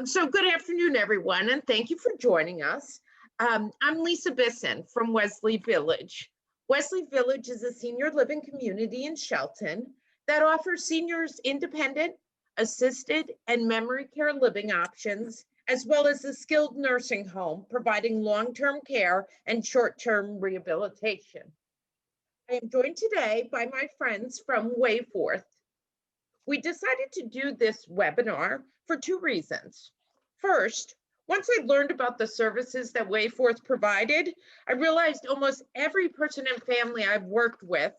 So good afternoon, everyone, and thank you for joining us. I'm Lisa Bisson from Wesley Village. Wesley Village is a senior living community in Shelton that offers seniors independent, assisted, and memory care living options, as well as a skilled nursing home providing long-term care and short-term rehabilitation. I am joined today by my friends from Wayforth. We decided to do this webinar for two reasons. First, once I learned about the services that Wayforth provided, I realized almost every person and family I've worked with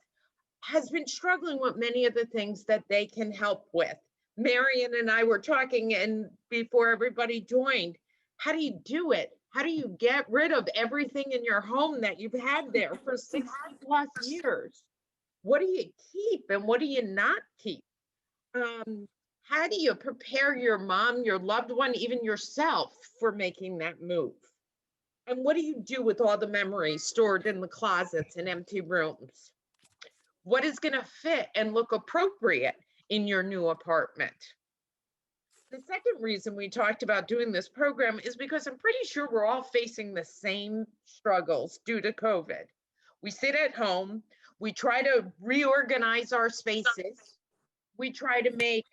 has been struggling with many of the things that they can help with. Marion and I were talking, and before everybody joined, how do you do it? How do you get rid of everything in your home that you've had there for 60 plus years? What do you keep and what do you not keep? How do you prepare your mom, your loved one, even yourself for making that move? And what do you do with all the memories stored in the closets and empty rooms? What is going to fit and look appropriate in your new apartment? The second reason we talked about doing this program is because I'm pretty sure we're all facing the same struggles due to COVID. We sit at home, we try to reorganize our spaces, we try to make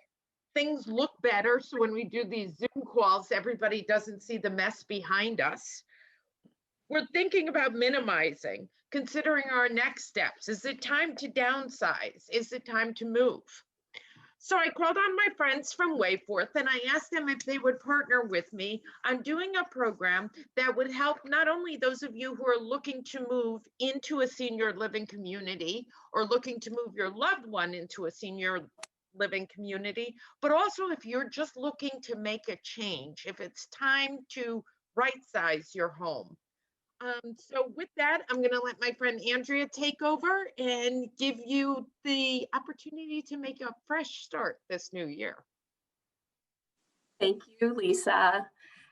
things look better. So when we do these Zoom calls, everybody doesn't see the mess behind us. We're thinking about minimizing, considering our next steps. Is it time to downsize? Is it time to move? So I called on my friends from Wayforth and I asked them if they would partner with me on doing a program that would help not only those of you who are looking to move into a senior living community or looking to move your loved one into a senior living community, but also if you're just looking to make a change, if it's time to right size your home. So with that, I'm going to let my friend Andrea take over and give you the opportunity to make a fresh start this new year. Thank you, Lisa.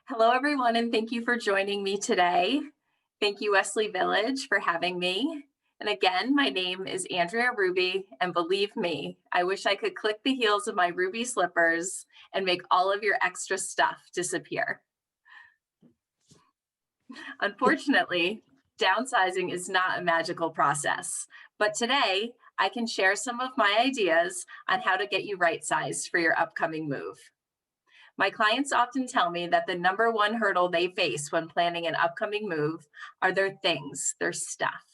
Hello, everyone, and thank you for joining me today. Thank you, Wesley Village, for having me. And again, my name is Andrea Ruby, and believe me, I wish I could click the heels of my ruby slippers and make all of your extra stuff disappear. Unfortunately, downsizing is not a magical process, but today I can share some of my ideas on how to get you right-sized for your upcoming move. My clients often tell me that the number one hurdle they face when planning an upcoming move are their things, their stuff.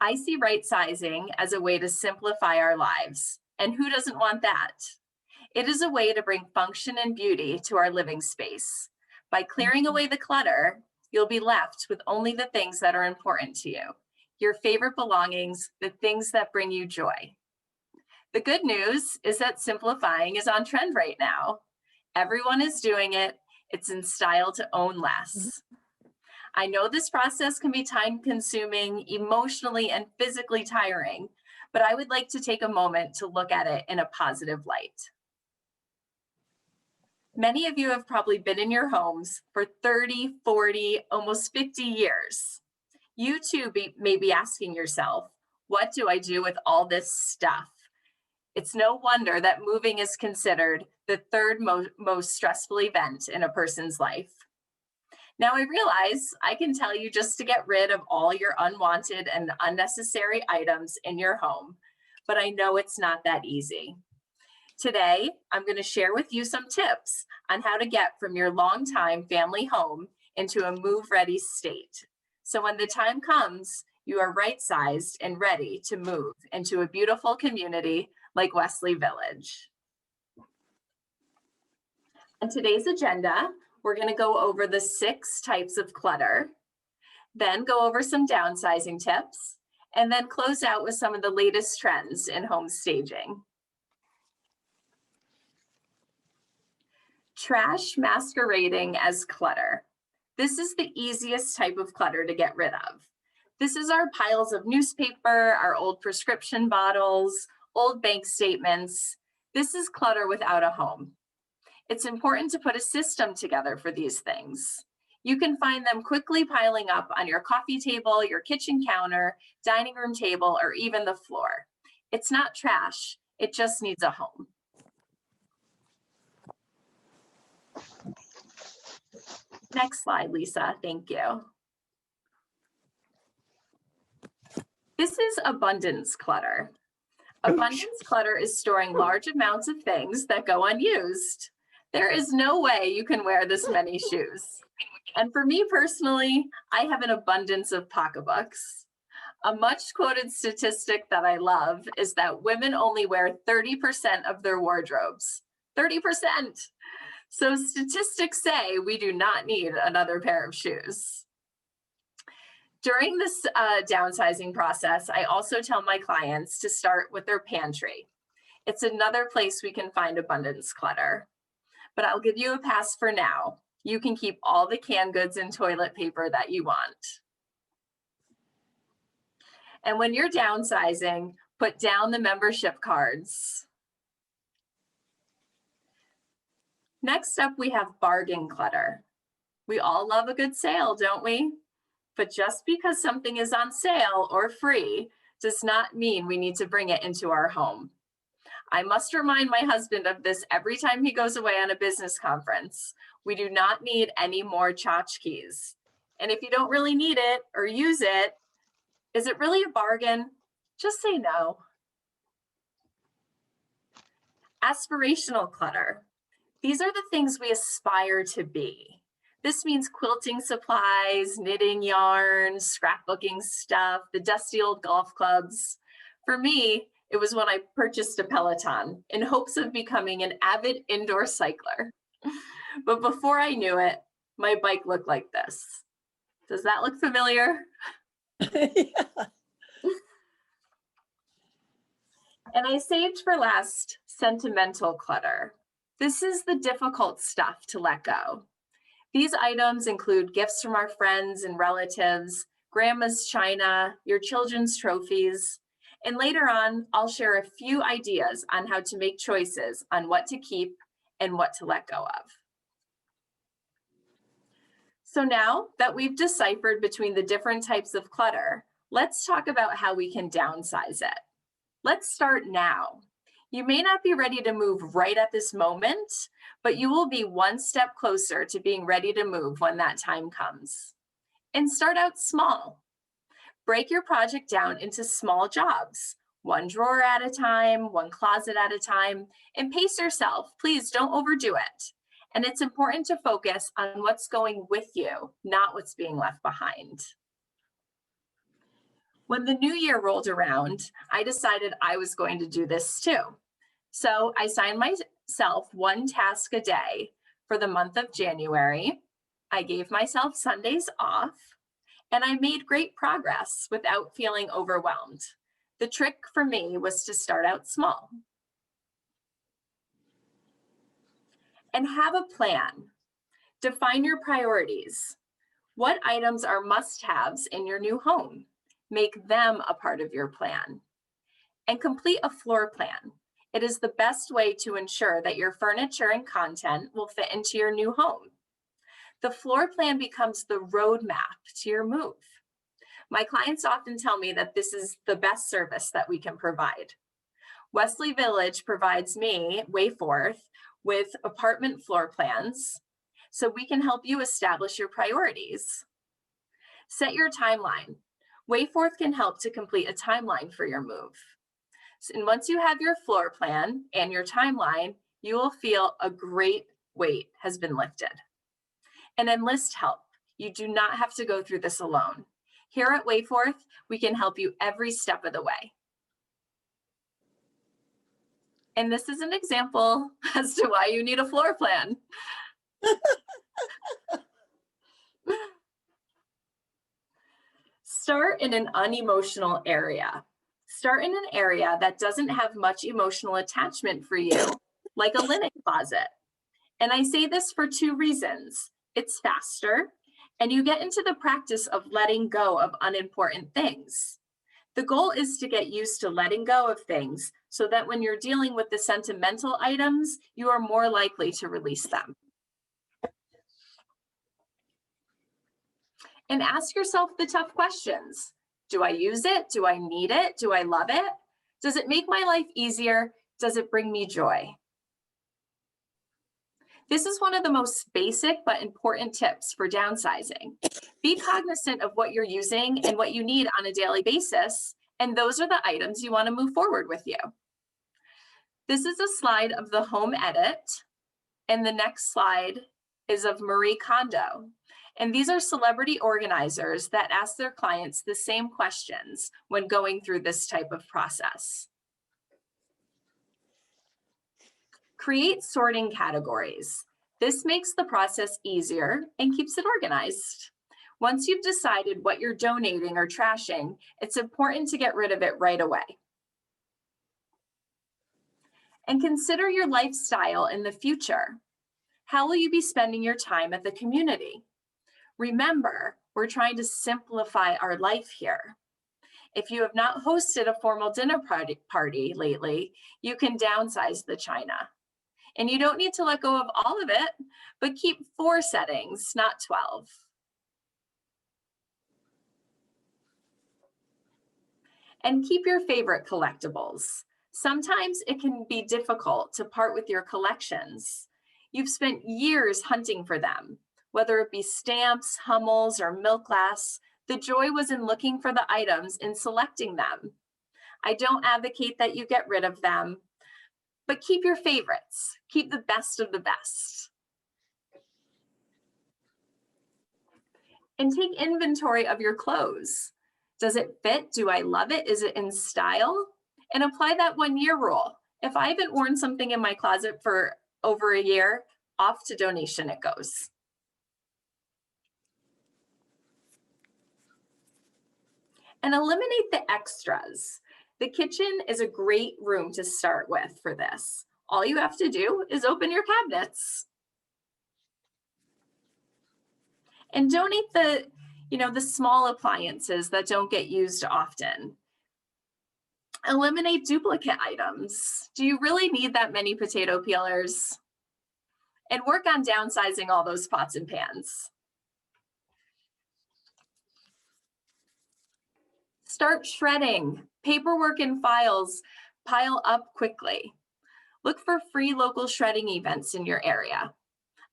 I see right-sizing as a way to simplify our lives, and who doesn't want that? It is a way to bring function and beauty to our living space. By clearing away the clutter, you'll be left with only the things that are important to you, your favorite belongings, the things that bring you joy. The good news is that simplifying is on trend right now. Everyone is doing it. It's in style to own less. I know this process can be time-consuming, emotionally and physically tiring, but I would like to take a moment to look at it in a positive light. Many of you have probably been in your homes for 30, 40, almost 50 years. You too may be asking yourself, what do I do with all this stuff? It's no wonder that moving is considered the third most stressful event in a person's life. Now I realize I can tell you just to get rid of all your unwanted and unnecessary items in your home, but I know it's not that easy. Today, I'm going to share with you some tips on how to get from your longtime family home into a move-ready state. So when the time comes, you are right-sized and ready to move into a beautiful community like Wesley Village. On today's agenda, we're going to go over the 6 types of clutter, then go over some downsizing tips, and then close out with some of the latest trends in home staging. Trash masquerading as clutter. This is the easiest type of clutter to get rid of. This is our piles of newspaper, our old prescription bottles, old bank statements. This is clutter without a home. It's important to put a system together for these things. You can find them quickly piling up on your coffee table, your kitchen counter, dining room table, or even the floor. It's not trash, it just needs a home. Next slide, Lisa. Thank you. This is abundance clutter. Abundance clutter is storing large amounts of things that go unused. There is no way you can wear this many shoes. And for me personally, I have an abundance of pocketbooks. A much quoted statistic that I love is that women only wear 30% of their wardrobes. 30%. So statistics say we do not need another pair of shoes. During this downsizing process, I also tell my clients to start with their pantry. It's another place we can find abundance clutter. But I'll give you a pass for now. You can keep all the canned goods and toilet paper that you want. And when you're downsizing, put down the membership cards. Next up, we have bargain clutter. We all love a good sale, don't we? But just because something is on sale or free does not mean we need to bring it into our home. I must remind my husband of this every time he goes away on a business conference. We do not need any more tchotchkes. And if you don't really need it or use it, is it really a bargain? Just say no. Aspirational clutter. These are the things we aspire to be. This means quilting supplies, knitting yarn, scrapbooking stuff, the dusty old golf clubs. For me, it was when I purchased a Peloton in hopes of becoming an avid indoor cycler. But before I knew it, my bike looked like this. Does that look familiar? Yeah. And I saved for last sentimental clutter. This is the difficult stuff to let go. These items include gifts from our friends and relatives, grandma's china, your children's trophies. And later on, I'll share a few ideas on how to make choices on what to keep and what to let go of. So now that we've deciphered between the different types of clutter, let's talk about how we can downsize it. Let's start now. You may not be ready to move right at this moment, but you will be one step closer to being ready to move when that time comes. And start out small. Break your project down into small jobs, one drawer at a time, one closet at a time, and pace yourself. Please don't overdo it. And it's important to focus on what's going with you, not what's being left behind. When the new year rolled around, I decided I was going to do this too. So I assigned myself one task a day for the month of January. I gave myself Sundays off, and I made great progress without feeling overwhelmed. The trick for me was to start out small. And have a plan. Define your priorities. What items are must-haves in your new home? Make them a part of your plan. And complete a floor plan. It is the best way to ensure that your furniture and content will fit into your new home. The floor plan becomes the roadmap to your move. My clients often tell me that this is the best service that we can provide. Wesley Village provides me, Wayforth, with apartment floor plans so we can help you establish your priorities. Set your timeline. Wayforth can help to complete a timeline for your move. And once you have your floor plan and your timeline, you will feel a great weight has been lifted. And enlist help. You do not have to go through this alone. Here at Wayforth, we can help you every step of the way. And this is an example as to why you need a floor plan. Start in an unemotional area. Start in an area that doesn't have much emotional attachment for you, like a linen closet. And I say this for two reasons. It's faster, and you get into the practice of letting go of unimportant things. The goal is to get used to letting go of things so that when you're dealing with the sentimental items, you are more likely to release them. And ask yourself the tough questions. Do I use it? Do I need it? Do I love it? Does it make my life easier? Does it bring me joy? This is one of the most basic but important tips for downsizing. Be cognizant of what you're using and what you need on a daily basis, and those are the items you want to move forward with you. This is a slide of the home edit, and the next slide is of Marie Kondo. And these are celebrity organizers that ask their clients the same questions when going through this type of process. Create sorting categories. This makes the process easier and keeps it organized. Once you've decided what you're donating or trashing, it's important to get rid of it right away. And consider your lifestyle in the future. How will you be spending your time at the community? Remember, we're trying to simplify our life here. If you have not hosted a formal dinner party lately, you can downsize the china. And you don't need to let go of all of it, but keep 4 settings, not 12. And keep your favorite collectibles. Sometimes it can be difficult to part with your collections. You've spent years hunting for them, whether it be stamps, Hummels, or milk glass. The joy was in looking for the items and selecting them. I don't advocate that you get rid of them, but keep your favorites. Keep the best of the best. And take inventory of your clothes. Does it fit? Do I love it? Is it in style? And apply that 1-year rule. If I haven't worn something in my closet for over a year, off to donation it goes. And eliminate the extras. The kitchen is a great room to start with for this. All you have to do is open your cabinets. And donate the small appliances that don't get used often. Eliminate duplicate items. Do you really need that many potato peelers? And work on downsizing all those pots and pans. Start shredding. Paperwork and files pile up quickly. Look for free local shredding events in your area.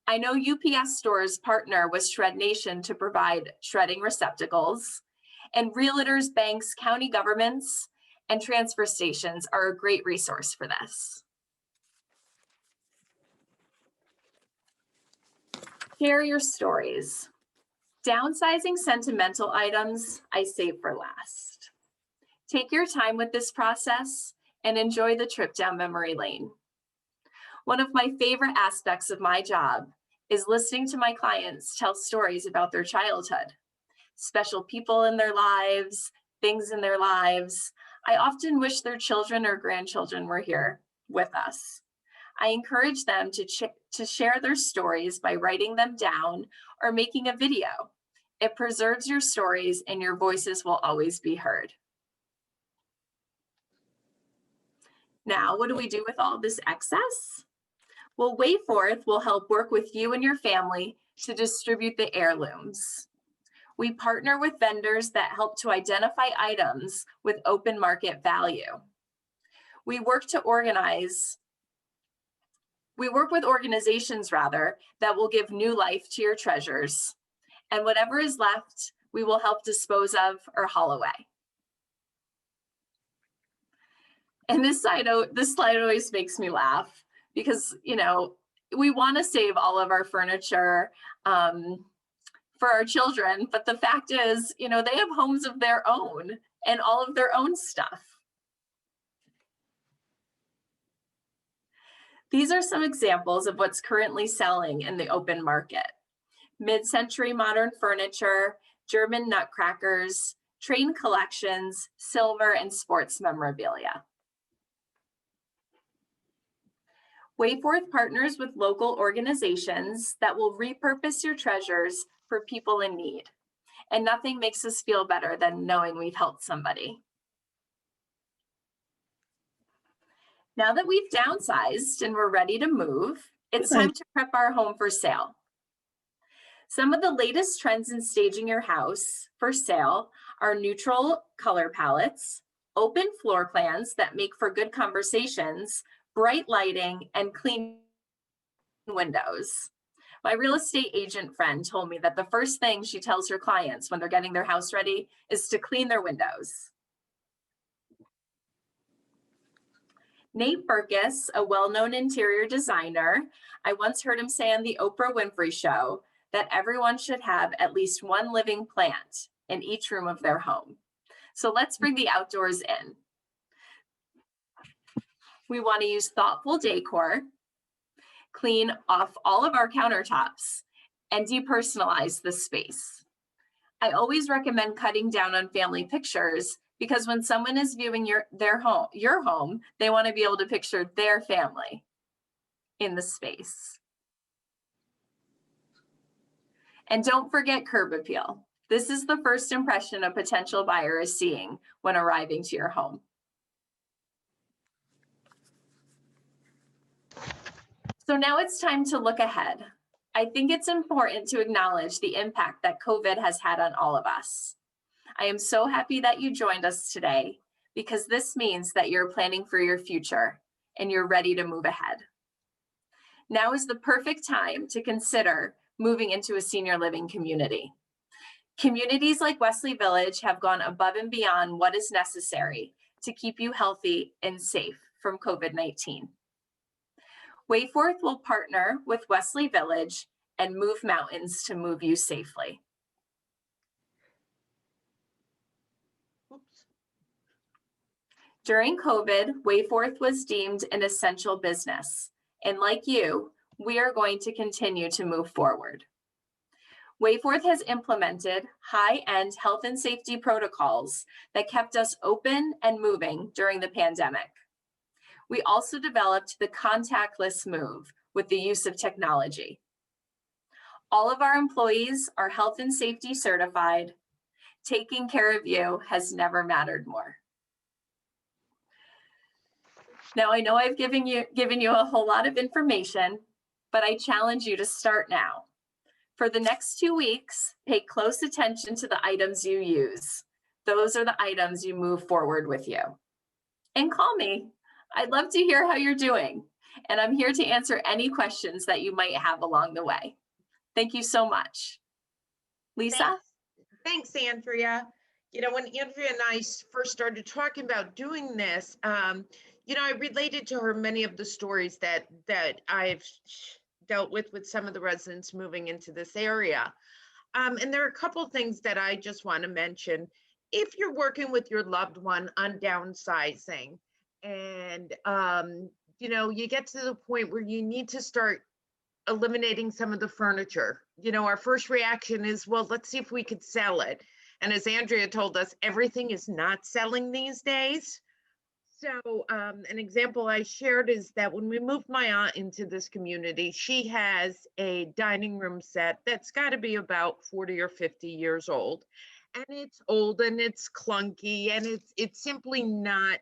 I know UPS stores partner with Shred Nation to provide shredding receptacles, and realtors, banks, county governments, and transfer stations are a great resource for this. Share your stories. Downsizing sentimental items, I save for last. Take your time with this process and enjoy the trip down memory lane. One of my favorite aspects of my job is listening to my clients tell stories about their childhood, special people in their lives, things in their lives. I often wish their children or grandchildren were here with us. I encourage them to share their stories by writing them down or making a video. It preserves your stories and your voices will always be heard. Now, what do we do with all this excess? Well, Wayforth will help work with you and your family to distribute the heirlooms. We partner with vendors that help to identify items with open market value. We work with organizations that will give new life to your treasures. And whatever is left, we will help dispose of or haul away. And this slide always makes me laugh because, we want to save all of our furniture for our children, but the fact is, they have homes of their own and all of their own stuff. These are some examples of what's currently selling in the open market. Mid-century modern furniture, German nutcrackers, train collections, silver, and sports memorabilia. Wayforth partners with local organizations that will repurpose your treasures for people in need. And nothing makes us feel better than knowing we've helped somebody. Now that we've downsized and we're ready to move, it's time to prep our home for sale. Some of the latest trends in staging your house for sale are neutral color palettes, open floor plans that make for good conversations, bright lighting, and clean. windows. My real estate agent friend told me that the first thing she tells her clients when they're getting their house ready is to clean their windows. Nate Berkus, a well-known interior designer, I once heard him say on the Oprah Winfrey Show that everyone should have at least one living plant in each room of their home. So let's bring the outdoors in. We want to use thoughtful decor, clean off all of our countertops, and depersonalize the space. I always recommend cutting down on family pictures because when someone is viewing your home, they want to be able to picture their family in the space. And don't forget curb appeal. This is the first impression a potential buyer is seeing when arriving to your home. So now it's time to look ahead. I think it's important to acknowledge the impact that COVID has had on all of us. I am so happy that you joined us today because this means that you're planning for your future and you're ready to move ahead. Now is the perfect time to consider moving into a senior living community. Communities like Wesley Village have gone above and beyond what is necessary to keep you healthy and safe from COVID-19. Wayforth will partner with Wesley Village and move mountains to move you safely. During COVID, Wayforth was deemed an essential business, and like you, we are going to continue to move forward. Wayforth has implemented high-end health and safety protocols that kept us open and moving during the pandemic. We also developed the contactless move with the use of technology. All of our employees are health and safety certified. Taking care of you has never mattered more. Now, I know I've given you a whole lot of information, but I challenge you to start now. For the next 2 weeks, pay close attention to the items you use. Those are the items you move forward with you. And call me. I'd love to hear how you're doing. And I'm here to answer any questions that you might have along the way. Thank you so much. Lisa? Thanks, Andrea. You know, when Andrea and I first started talking about doing this, you know, I related to her many of the stories that I've dealt with some of the residents moving into this area. And there are a couple of things that I just want to mention. If you're working with your loved one on downsizing and, you know, you get to the point where you need to start eliminating some of the furniture, you know, our first reaction is, well, let's see if we could sell it. And as Andrea told us, everything is not selling these days. So an example I shared is that when we moved my aunt into this community, she has a dining room set that's got to be about 40 or 50 years old. And it's old and it's clunky and it's simply not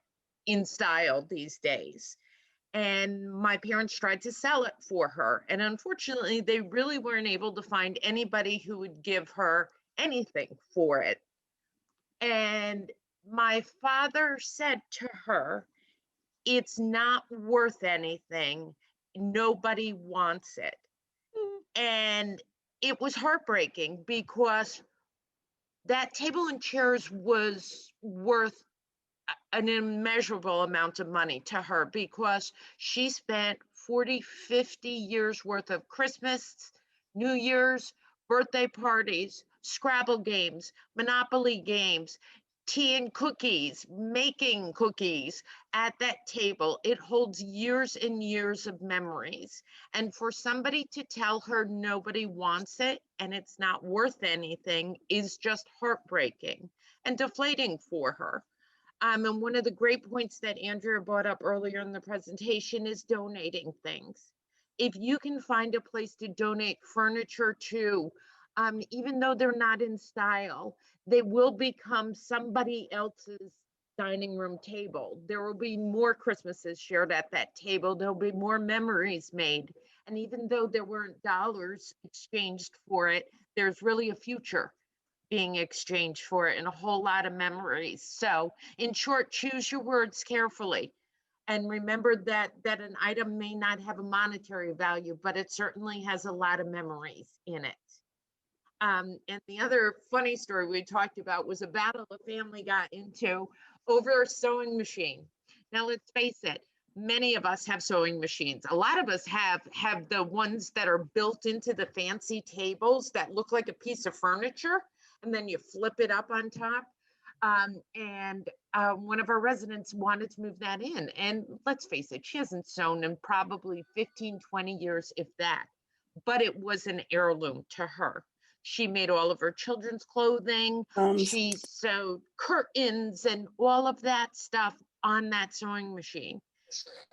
in style these days. And my parents tried to sell it for her. And unfortunately, they really weren't able to find anybody who would give her anything for it. And my father said to her, it's not worth anything. Nobody wants it. And it was heartbreaking because that table and chairs was worth an immeasurable amount of money to her because she spent 40, 50 years worth of Christmas, New Year's, birthday parties, Scrabble games, Monopoly games, tea and cookies, making cookies at that table. It holds years and years of memories. And for somebody to tell her nobody wants it and it's not worth anything is just heartbreaking and deflating for her. And one of the great points that Andrea brought up earlier in the presentation is donating things. If you can find a place to donate furniture to, even though they're not in style, they will become somebody else's dining room table. There will be more Christmases shared at that table. There'll be more memories made. And even though there weren't dollars exchanged for it, there's really a future being exchanged for it and a whole lot of memories. So in short, choose your words carefully. And remember that an item may not have a monetary value, but it certainly has a lot of memories in it. And the other funny story we talked about was a battle the family got into over a sewing machine. Now, let's face it, many of us have sewing machines. A lot of us have the ones that are built into the fancy tables that look like a piece of furniture, and then you flip it up on top. And one of our residents wanted to move that in. And let's face it, she hasn't sewn in probably 15, 20 years, if that. But it was an heirloom to her. She made all of her children's clothing. She sewed curtains and all of that stuff on that sewing machine.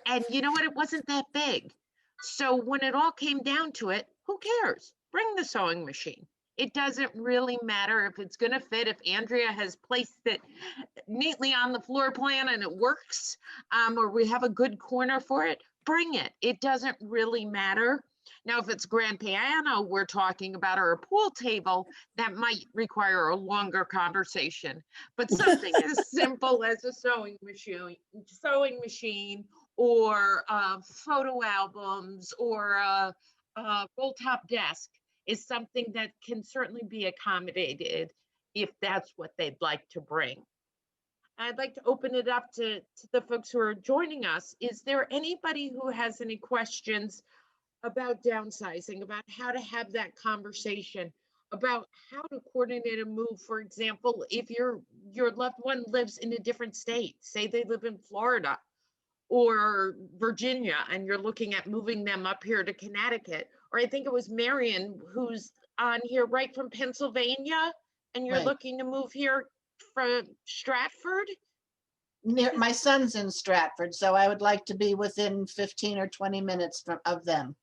And you know what? It wasn't that big. So when it all came down to it, who cares? Bring the sewing machine. It doesn't really matter if it's going to fit, if Andrea has placed it neatly on the floor plan and it works, or we have a good corner for it, bring it. It doesn't really matter. Now, if it's grand piano we're talking about, or a pool table, that might require a longer conversation. But something as simple as a sewing machine, or photo albums, or a roll top desk is something that can certainly be accommodated if that's what they'd like to bring. I'd like to open it up to the folks who are joining us. Is there anybody who has any questions about downsizing, about how to have that conversation, about how to coordinate a move? For example, if your loved one lives in a different state, say they live in Florida or Virginia, and you're looking at moving them up here to Connecticut, or I think it was Marion who's on here right from Pennsylvania, and you're Right. looking to move here from Stratford. My son's in Stratford, so I would like to be within 15 or 20 minutes of them.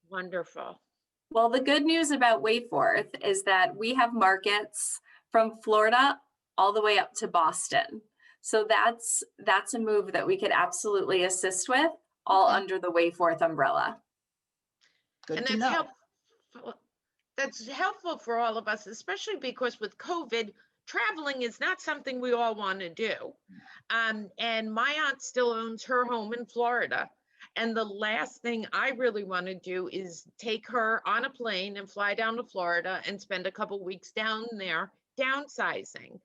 Wonderful. Well, the good news about Wayforth is that we have markets from Florida all the way up to Boston. So that's a move that we could absolutely assist with, all Okay. under the Wayforth umbrella. Good And to that's know. helpful. That's helpful for all of us, especially because with COVID, traveling is not something we all want to do. And my aunt still owns her home in Florida. And the last thing I really want to do is take her on a plane and fly down to Florida and spend a couple weeks down there downsizing.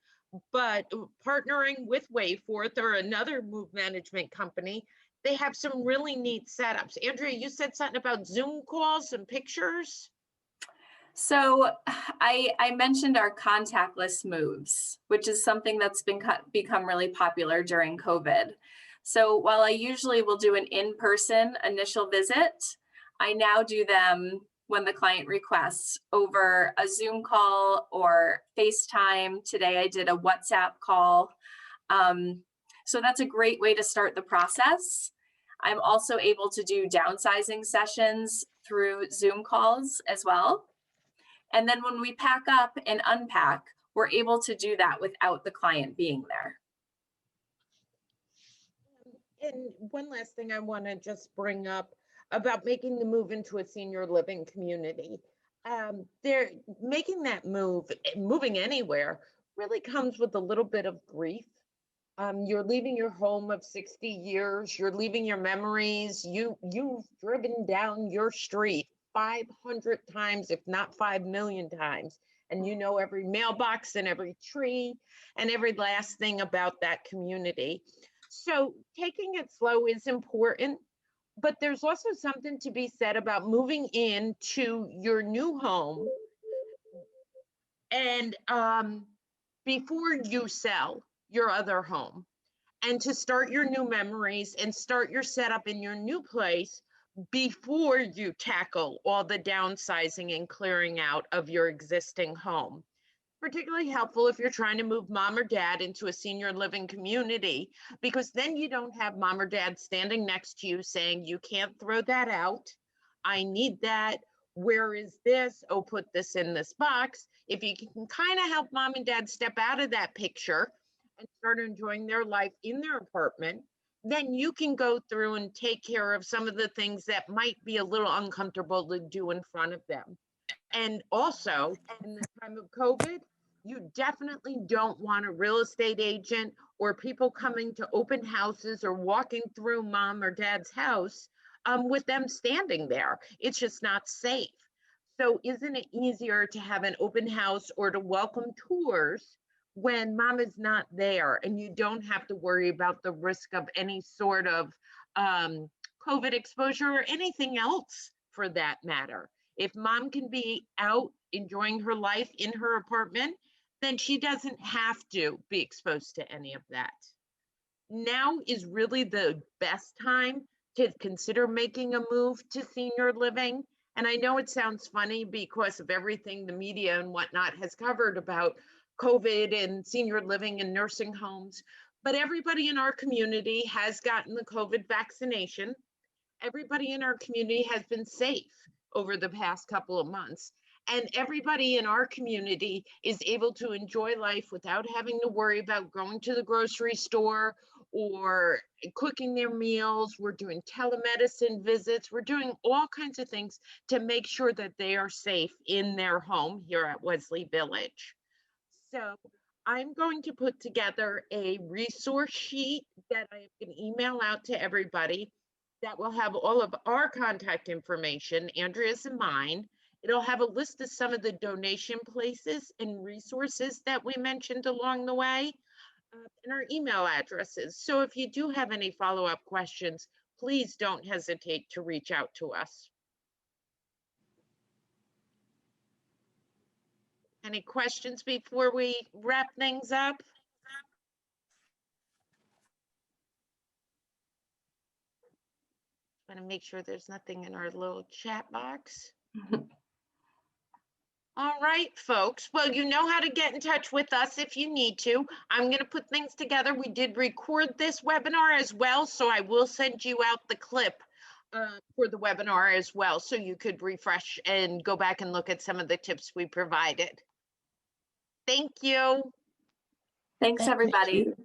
But partnering with Wayforth or another move management company, they have some really neat setups. Andrea, you said something about Zoom calls and pictures. So I mentioned our contactless moves, which is something that's become really popular during COVID. So while I usually will do an in-person initial visit, I now do them when the client requests over a Zoom call or FaceTime. Today I did a WhatsApp call. So that's a great way to start the process. I'm also able to do downsizing sessions through Zoom calls as well. And then when we pack up and unpack, we're able to do that without the client being there. And one last thing I want to just bring up about making the move into a senior living community. They're making that move, moving anywhere, really comes with a little bit of grief. You're leaving your home of 60 years, you're leaving your memories, you've driven down your street 500 times, if not 5 million times. And you know every mailbox and every tree and every last thing about that community. So taking it slow is important, but there's also something to be said about moving into your new home and before you sell your other home, and to start your new memories and start your setup in your new place before you tackle all the downsizing and clearing out of your existing home. Particularly helpful if you're trying to move mom or dad into a senior living community, because then you don't have mom or dad standing next to you saying, you can't throw that out. I need that. Where is this? Oh, put this in this box. If you can kind of help mom and dad step out of that picture and start enjoying their life in their apartment, then you can go through and take care of some of the things that might be a little uncomfortable to do in front of them. And also, in the time of COVID, you definitely don't want a real estate agent or people coming to open houses or walking through mom or dad's house with them standing there. It's just not safe. So isn't it easier to have an open house or to welcome tours when mom is not there and you don't have to worry about the risk of any sort of COVID exposure or anything else for that matter? If mom can be out enjoying her life in her apartment, then she doesn't have to be exposed to any of that. Now is really the best time to consider making a move to senior living. And I know it sounds funny because of everything the media and whatnot has covered about COVID and senior living and nursing homes, but everybody in our community has gotten the COVID vaccination. Everybody in our community has been safe over the past couple of months. And everybody in our community is able to enjoy life without having to worry about going to the grocery store or cooking their meals. We're doing telemedicine visits. We're doing all kinds of things to make sure that they are safe in their home here at Wesley Village. So I'm going to put together a resource sheet that I can email out to everybody that will have all of our contact information, Andrea's and mine. It'll have a list of some of the donation places and resources that we mentioned along the way, and our email addresses. So if you do have any follow-up questions, please don't hesitate to reach out to us. Any questions before we wrap things up? Want to make sure there's nothing in our little chat box. All right, folks. Well, you know how to get in touch with us if you need to. I'm going to put things together. We did record this webinar as well, so I will send you out the clip for the webinar as well, so you could refresh and go back and look at some of the tips we provided. Thank you. Thanks, Thank everybody. you.